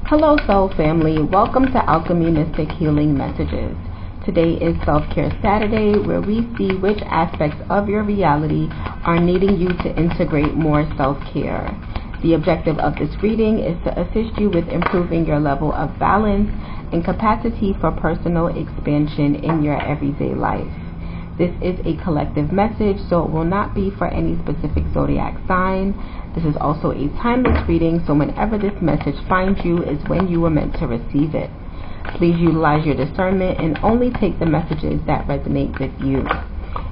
Hello Soul Family, welcome to Alchemy Mystic Healing Messages. Today is Self-Care Saturday, where we see which aspects of your reality are needing you to integrate more self-care. The objective of this reading is to assist you with improving your level of balance and capacity for personal expansion in your everyday life. This is a collective message, so it will not be for any specific zodiac sign. This is also a timeless reading, so whenever this message finds you is when you were meant to receive it. Please utilize your discernment and only take the messages that resonate with you.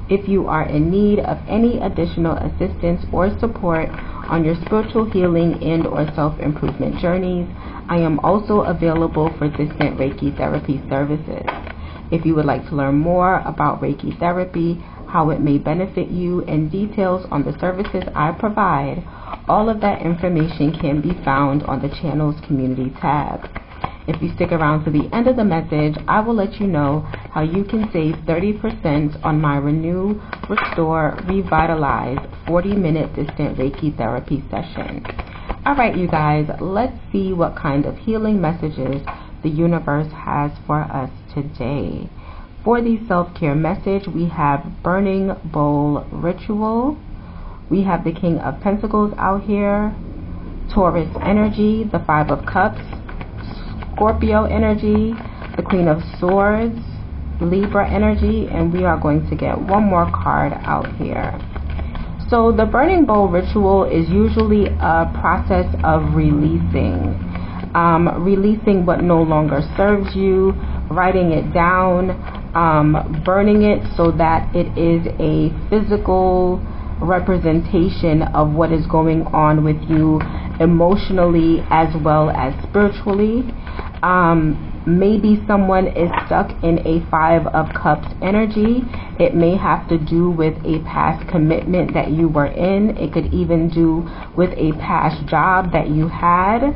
If you are in need of any additional assistance or support on your spiritual healing and or self-improvement journeys, I am also available for distant Reiki Therapy services. If you would like to learn more about Reiki Therapy, how it may benefit you, and details on the services I provide, all of that information can be found on the channel's community tab. If you stick around to the end of the message, I will let you know how you can save 30% on my Renew, Restore, Revitalize 40-minute distant Reiki Therapy session. Alright, you guys, let's see what kind of healing messages the universe has for us today. For the self-care message, we have Burning Bowl Ritual. We have the King of Pentacles out here, Taurus energy, the Five of Cups, Scorpio energy, the Queen of Swords, Libra energy, and we are going to get one more card out here. So the Burning Bowl Ritual is usually a process of releasing what no longer serves you, writing it down, burning it so that it is a physical representation of what is going on with you emotionally as well as spiritually. Maybe someone is stuck in a Five of Cups energy. It may have to do with a past commitment that you were in. It could even do with a past job that you had,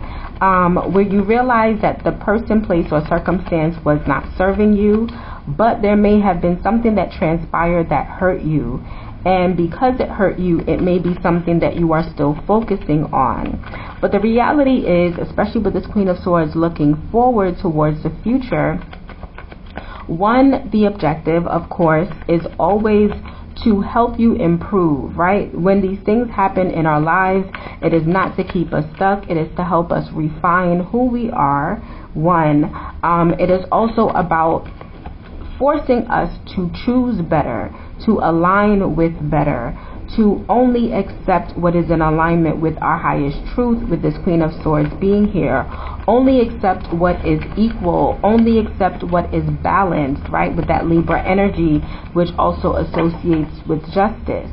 where you realize that the person, place, or circumstance was not serving you, but there may have been something that transpired that hurt you. And because it hurt you, it may be something that you are still focusing on. But the reality is, especially with this Queen of Swords looking forward towards the future, the objective, of course, is always to help you improve, right? When these things happen in our lives, it is not to keep us stuck. It is to help us refine who we are. It is also about forcing us to choose better, to align with better, to only accept what is in alignment with our highest truth, with this Queen of Swords being here, only accept what is equal, only accept what is balanced, right, with that Libra energy, which also associates with justice.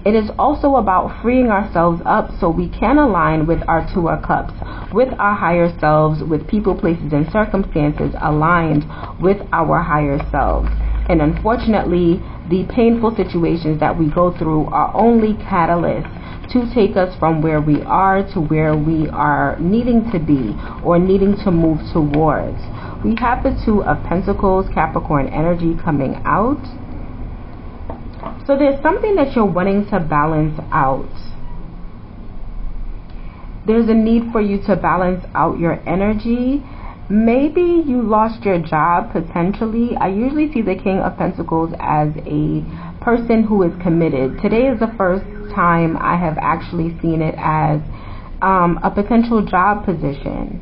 It is also about freeing ourselves up so we can align with our Two of Cups, with our higher selves, with people, places, and circumstances aligned with our higher selves. And unfortunately, the painful situations that we go through are only catalysts to take us from where we are to where we are needing to be or needing to move towards. We have the Two of Pentacles, Capricorn energy coming out. So there's something that you're wanting to balance out. There's a need for you to balance out your energy. Maybe you lost your job, potentially. I usually see the King of Pentacles as a person who is committed. Today is the first time I have actually seen it as a potential job position.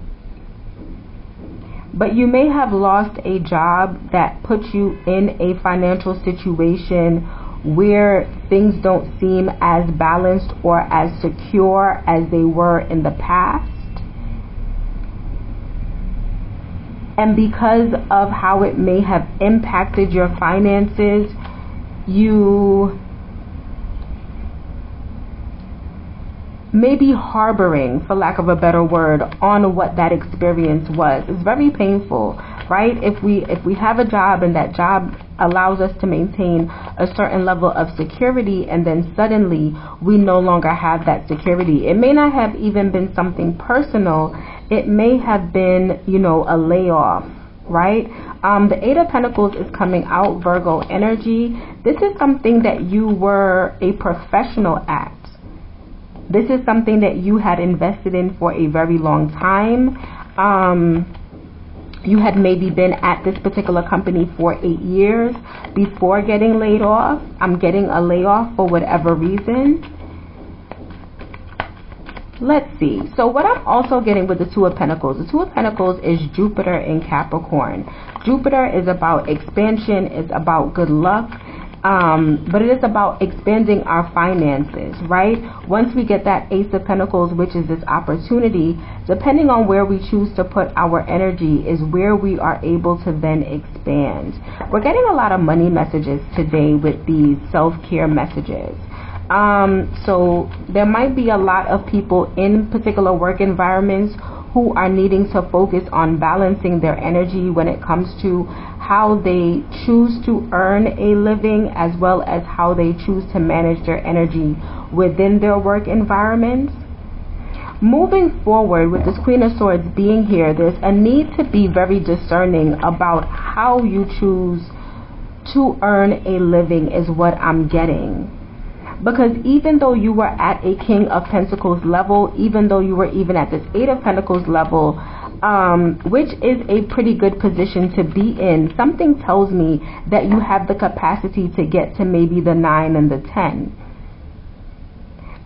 But you may have lost a job that puts you in a financial situation where things don't seem as balanced or as secure as they were in the past. And because of how it may have impacted your finances, you may be harboring, for lack of a better word, on what that experience was. It's very painful, right? If we have a job and that job allows us to maintain a certain level of security, and then suddenly we no longer have that security. It may not have even been something personal. It may have been, a layoff, right? The Eight of Pentacles is coming out, Virgo energy. This is something that you were a professional at. This is something that you had invested in for a very long time. You had maybe been at this particular company for 8 years before getting laid off. I'm getting a layoff for whatever reason. Let's see. So what I'm also getting with the Two of Pentacles, the Two of Pentacles is Jupiter in Capricorn. Jupiter is about expansion, it's about good luck, but it is about expanding our finances, right? Once we get that Ace of Pentacles, which is this opportunity, depending on where we choose to put our energy is where we are able to then expand. We're getting a lot of money messages today with these self-care messages. So there might be a lot of people in particular work environments who are needing to focus on balancing their energy when it comes to how they choose to earn a living, as well as how they choose to manage their energy within their work environments. Moving forward with this Queen of Swords being here, there's a need to be very discerning about how you choose to earn a living is what I'm getting. Because even though you were at a King of Pentacles level, even though you were even at this Eight of Pentacles level, which is a pretty good position to be in, something tells me that you have the capacity to get to maybe the 9 and the 10.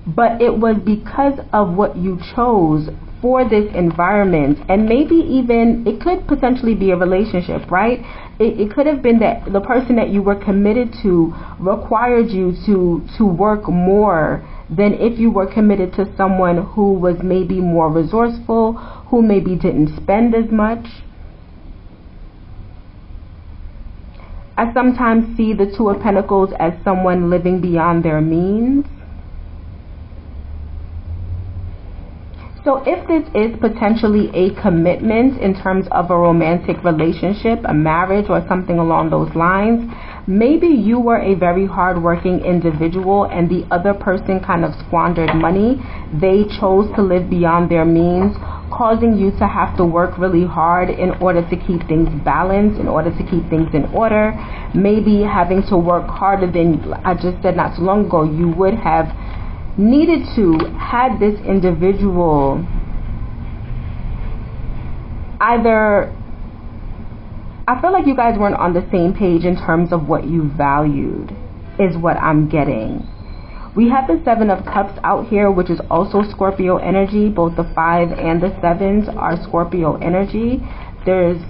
But it was because of what you chose for this environment, and maybe even it could potentially be a relationship, right? It could have been that the person that you were committed to required you to work more than if you were committed to someone who was maybe more resourceful, who maybe didn't spend as much. I sometimes see the Two of Pentacles as someone living beyond their means. So if this is potentially a commitment in terms of a romantic relationship, a marriage or something along those lines, maybe you were a very hardworking individual and the other person kind of squandered money. They chose to live beyond their means, causing you to have to work really hard in order to keep things balanced, in order to keep things in order. Maybe having to work harder than I just said not too long ago you would have needed to had this individual either, I feel like you guys weren't on the same page in terms of what you valued is what I'm getting. We have the Seven of Cups out here, which is also Scorpio energy. Both the 5 and the 7s are Scorpio energy. There's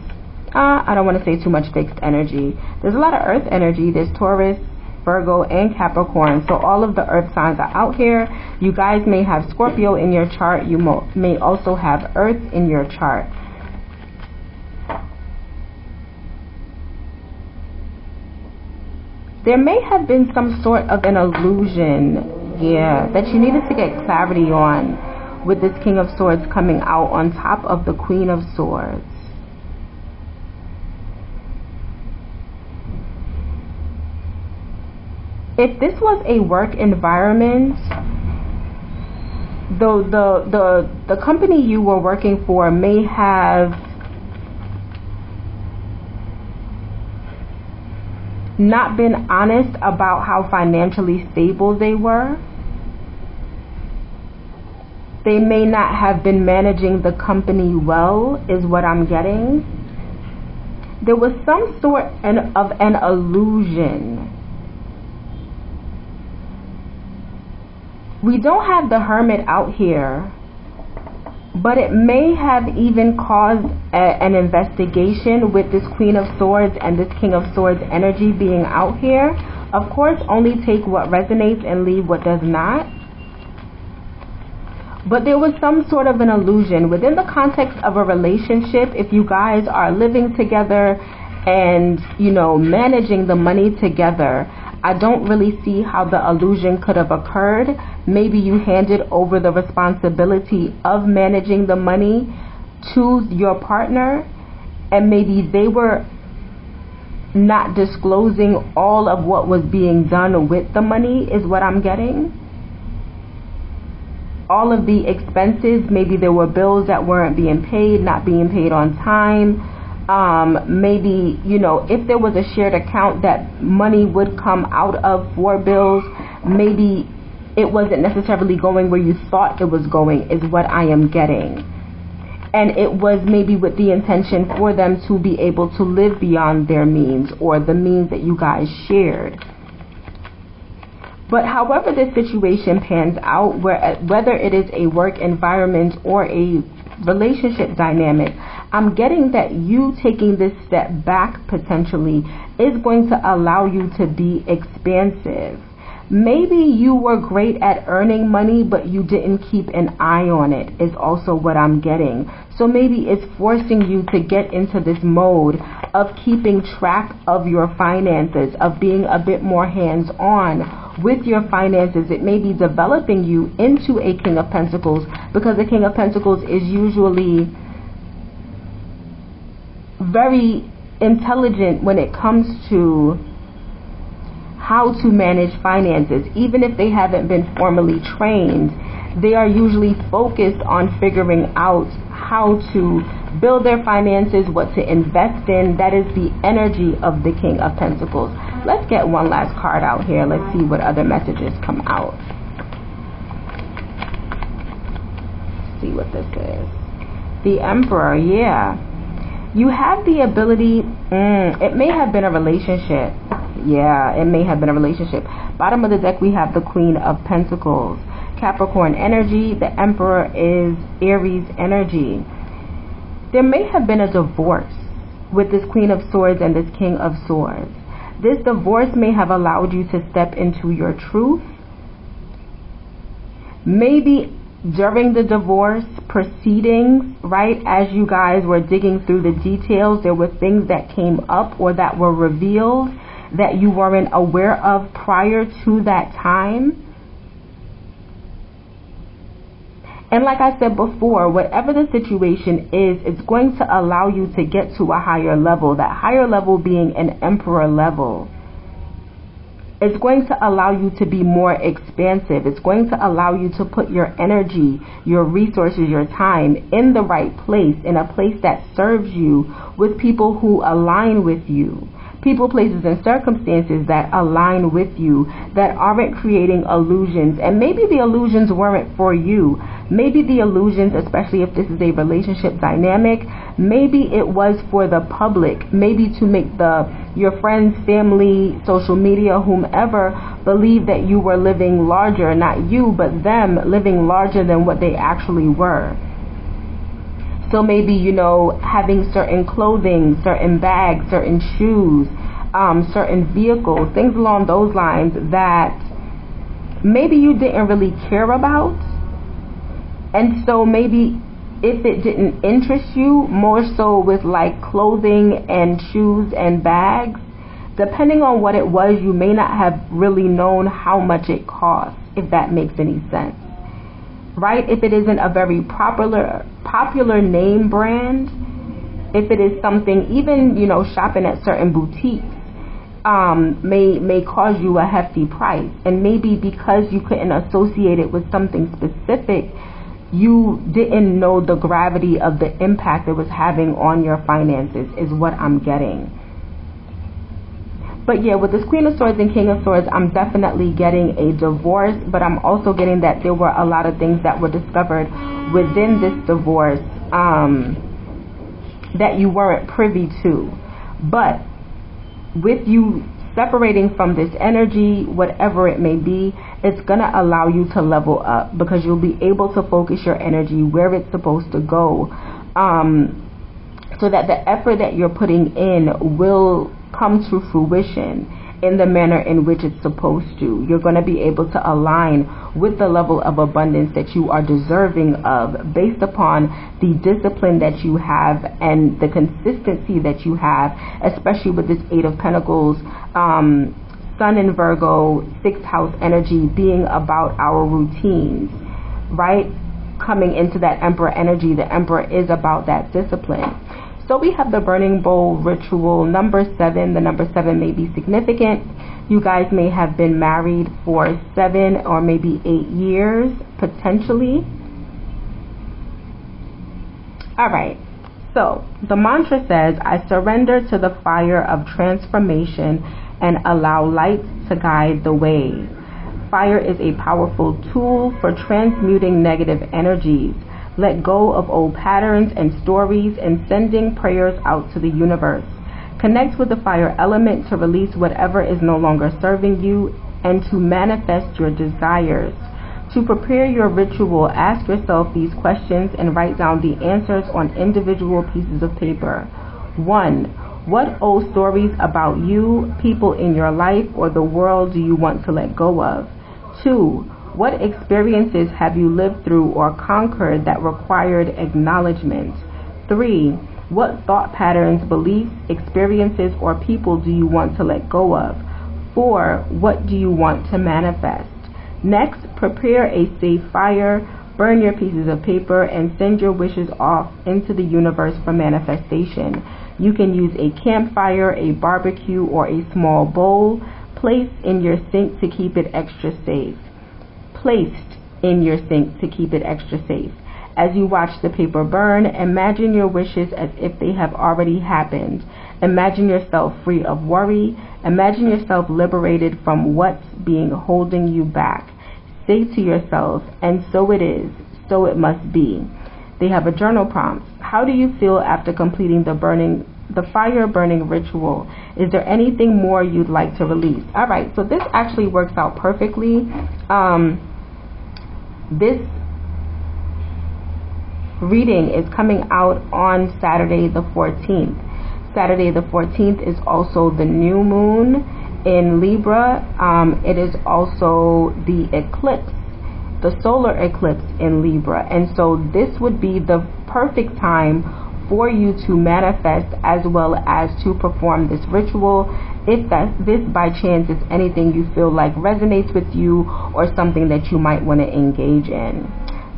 I don't want to say too much fixed energy. There's a lot of earth energy. There's Taurus, Virgo, and Capricorn. So all of the earth signs are out here. You guys may have Scorpio in your chart. You may also have earth in your chart. There may have been some sort of an illusion, that you needed to get clarity on with this King of Swords coming out on top of the Queen of Swords. If this was a work environment, the company you were working for may have not been honest about how financially stable they were. They may not have been managing the company well, is what I'm getting. There was some sort of an illusion. We don't have the Hermit out here, but it may have even caused an investigation with this Queen of Swords and this King of Swords energy being out here. Of course, only take what resonates and leave what does not. But there was some sort of an illusion within the context of a relationship. If you guys are living together and, managing the money together, I don't really see how the illusion could have occurred. Maybe you handed over the responsibility of managing the money to your partner, and maybe they were not disclosing all of what was being done with the money, is what I'm getting. All of the expenses, maybe there were bills that weren't being paid, not being paid on time. Maybe, if there was a shared account that money would come out of for bills, maybe it wasn't necessarily going where you thought it was going, is what I am getting. And it was maybe with the intention for them to be able to live beyond their means or the means that you guys shared. But however this situation pans out, whether it is a work environment or a relationship dynamic, I'm getting that you taking this step back potentially is going to allow you to be expansive. Maybe you were great at earning money, but you didn't keep an eye on it, is also what I'm getting. So maybe it's forcing you to get into this mode of keeping track of your finances, of being a bit more hands-on with your finances. It may be developing you into a King of Pentacles, because the King of Pentacles is usually very intelligent when it comes to how to manage finances. Even if they haven't been formally trained, they are usually focused on figuring out how to build their finances, what to invest in. That is the energy of the King of Pentacles. Let's get one last card out here. Let's see what other messages come out. Let's see what this is. The Emperor, yeah. You have the ability, it may have been a relationship. Yeah, it may have been a relationship. Bottom of the deck, we have the Queen of Pentacles. Capricorn energy. The Emperor is Aries energy. There may have been a divorce with this Queen of Swords and this King of Swords. This divorce may have allowed you to step into your truth. Maybe during the divorce proceedings, right, as you guys were digging through the details, there were things that came up or that were revealed that you weren't aware of prior to that time. And like I said before, whatever the situation is, it's going to allow you to get to a higher level. That higher level being an Emperor level. It's going to allow you to be more expansive. It's going to allow you to put your energy, your resources, your time in the right place, in a place that serves you, with people who align with you. People, places, and circumstances that align with you, that aren't creating illusions. And maybe the illusions weren't for you. Maybe the illusions, especially if this is a relationship dynamic, maybe it was for the public. Maybe to make your friends, family, social media, whomever, believe that you were living larger. Not you, but them living larger than what they actually were. So maybe, you know, having certain clothing, certain bags, certain shoes, certain vehicles, things along those lines that maybe you didn't really care about. And so maybe if it didn't interest you, more so with like clothing and shoes and bags, depending on what it was, you may not have really known how much it cost, if that makes any sense. Right? If it isn't a very popular name brand, if it is something, even, you know, shopping at certain boutiques may cause you a hefty price. And maybe because you couldn't associate it with something specific, you didn't know the gravity of the impact it was having on your finances, is what I'm getting. But yeah, with this Queen of Swords and King of Swords, I'm definitely getting a divorce, but I'm also getting that there were a lot of things that were discovered within this divorce that you weren't privy to. But with you separating from this energy, whatever it may be, it's going to allow you to level up, because you'll be able to focus your energy where it's supposed to go, so that the effort that you're putting in will come to fruition in the manner in which it's supposed to. You're going to be able to align with the level of abundance that you are deserving of, based upon the discipline that you have and the consistency that you have, especially with this Eight of Pentacles, Sun in Virgo, 6th house energy being about our routines, right? Coming into that Emperor energy, the Emperor is about that discipline. So we have the burning bowl ritual, number 7. The number 7 may be significant. You guys may have been married for 7 or maybe 8 years, potentially. All right. So the mantra says, I surrender to the fire of transformation and allow light to guide the way. Fire is a powerful tool for transmuting negative energies. Let go of old patterns and stories and sending prayers out to the universe. Connect with the fire element to release whatever is no longer serving you and to manifest your desires. To prepare your ritual, ask yourself these questions and write down the answers on individual pieces of paper. 1. What old stories about you, people in your life, or the world do you want to let go of? 2. What experiences have you lived through or conquered that required acknowledgement? 3. What thought patterns, beliefs, experiences, or people do you want to let go of? 4. What do you want to manifest? Next, prepare a safe fire, burn your pieces of paper, and send your wishes off into the universe for manifestation. You can use a campfire, a barbecue, or a small bowl placed in your sink to keep it extra safe. As you watch the paper burn, imagine your wishes as if they have already happened. Imagine yourself free of worry. Imagine yourself liberated from what's being holding you back. Say to yourself, and so it is, so it must be. They have a journal prompt. How do you feel after completing the fire burning ritual? Is there anything more you'd like to release? All right, so this actually works out perfectly. This reading is coming out on Saturday the 14th. Saturday the 14th is also the new moon in Libra. It is also the eclipse, the solar eclipse in Libra. And so this would be the perfect time for you to manifest as well as to perform this ritual, if this by chance is anything you feel like resonates with you or something that you might want to engage in.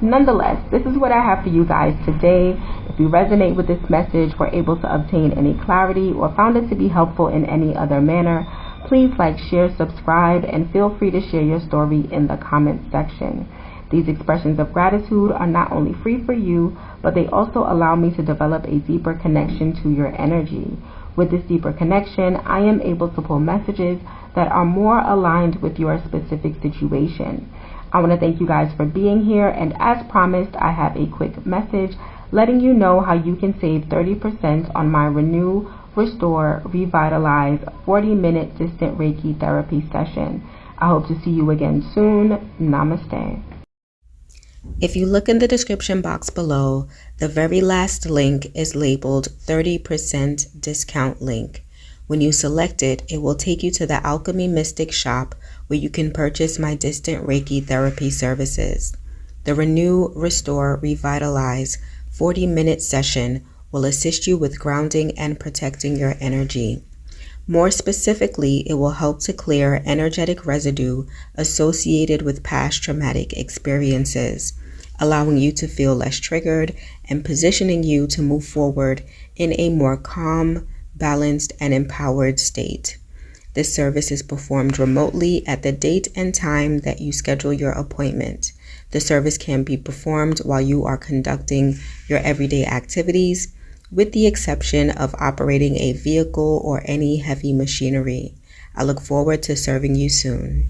Nonetheless, this is what I have for you guys today. If you resonate with this message, were able to obtain any clarity, or found it to be helpful in any other manner, please like, share, subscribe, and feel free to share your story in the comments section. These expressions of gratitude are not only free for you, but they also allow me to develop a deeper connection to your energy. With this deeper connection, I am able to pull messages that are more aligned with your specific situation. I want to thank you guys for being here, and as promised, I have a quick message letting you know how you can save 30% on my Renew, Restore, Revitalize 40-minute distant Reiki therapy session. I hope to see you again soon. Namaste. If you look in the description box below, the very last link is labeled 30% discount link. When you select it, it will take you to the Alchemy Mystic shop where you can purchase my distant Reiki therapy services. The Renew, Restore, Revitalize 40-minute session will assist you with grounding and protecting your energy. More specifically, it will help to clear energetic residue associated with past traumatic experiences, allowing you to feel less triggered and positioning you to move forward in a more calm, balanced, and empowered state. This service is performed remotely at the date and time that you schedule your appointment. The service can be performed while you are conducting your everyday activities, with the exception of operating a vehicle or any heavy machinery. I look forward to serving you soon.